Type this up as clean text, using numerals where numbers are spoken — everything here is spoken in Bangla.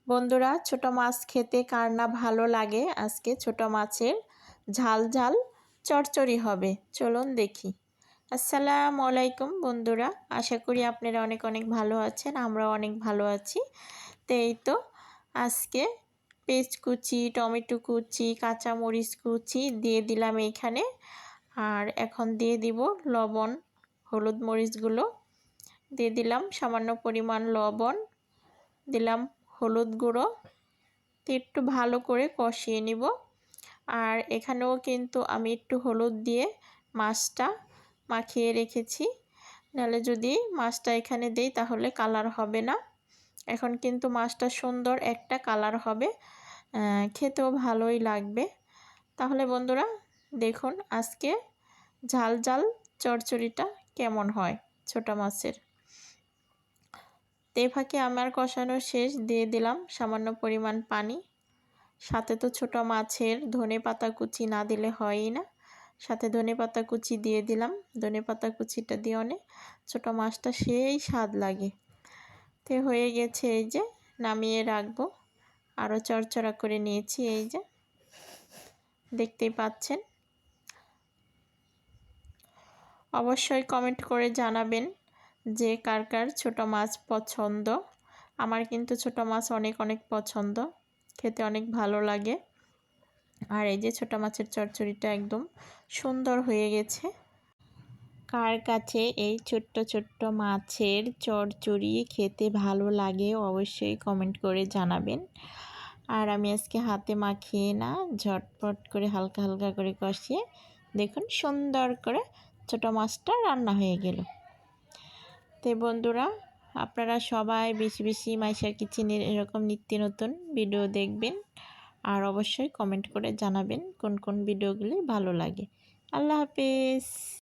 বন্ধুরা, ছোট মাছ খেতে কার না ভালো লাগে। আজকে ছোট মাছের ঝাল ঝাল চচ্চড়ি হবে, চলুন দেখি। আসসালামু আলাইকুম বন্ধুরা, আশা করি আপনারা অনেক অনেক ভালো আছেন, আমরাও অনেক ভালো আছি। তো এই তো আজকে পেঁয়াজ কুচি, টমেটো কুচি, কাঁচামরিচ কুচি দিয়ে দিলাম এইখানে। আর এখন দিয়ে দিব লবণ, হলুদ মরিচগুলো দিয়ে দিলাম, সামান্য পরিমাণ লবণ দিলাম, হলুদ গুঁড়ো, তো একটু ভালো করে কষিয়ে নিব। আর এখানেও কিন্তু আমি একটু হলুদ দিয়ে মাছটা মাখিয়ে রেখেছি, নাহলে যদি মাছটা এখানে দেই তাহলে কালার হবে না। এখন কিন্তু মাছটা সুন্দর একটা কালার হবে, খেতেও ভালোই লাগবে। তাহলে বন্ধুরা দেখুন আজকে ঝাল ঝাল চচ্চড়িটা কেমন হয় ছোট মাছের। তে ফাঁকে আমার কষানো শেষ, দিয়ে দিলাম সামান্য পরিমাণ পানি। সাথে তো ছোট মাছের ধনেপাতা কুচি না দিলে হয়ই না, সাথে ধনেপাতা কুচি দিয়ে দিলাম। ধনেপাতা কুচিটা দিয়ে অনেক ছোট মাছটা সেই স্বাদ লাগে। তে হয়ে গেছে, এই যে নামিয়ে রাখবো। আরও চড়চড়া করে নিয়েছি, এই যে দেখতেই পাচ্ছেন। অবশ্যই কমেন্ট করে জানাবেন যে কার কার ছোট মাছ পছন্দ। আমার কিন্তু ছোট মাছ অনেক অনেক পছন্দ, খেতে অনেক ভালো লাগে। আর এই যে ছোট মাছের চচ্চড়িটা একদম সুন্দর হয়ে গেছে। কার কাছে এই ছোট্ট ছোট্ট মাছের চচ্চড়ি খেতে ভালো লাগে অবশ্যই কমেন্ট করে জানাবেন। আর আমি আজকে হাতে মাখিয়ে না, ঝটপট করে হালকা হালকা করে কষিয়ে দেখুন সুন্দর করে ছোট মাছটা রান্না হয়ে গেল। তো বন্ধুরা, আপনারা সবাই বেশি বেশি মাইশার কিচেনের এরকম নিত্য নতুন ভিডিও দেখবেন। আর অবশ্যই কমেন্ট করে জানাবেন কোন কোন ভিডিওগুলি ভালো লাগে। আল্লাহ হাফেজ।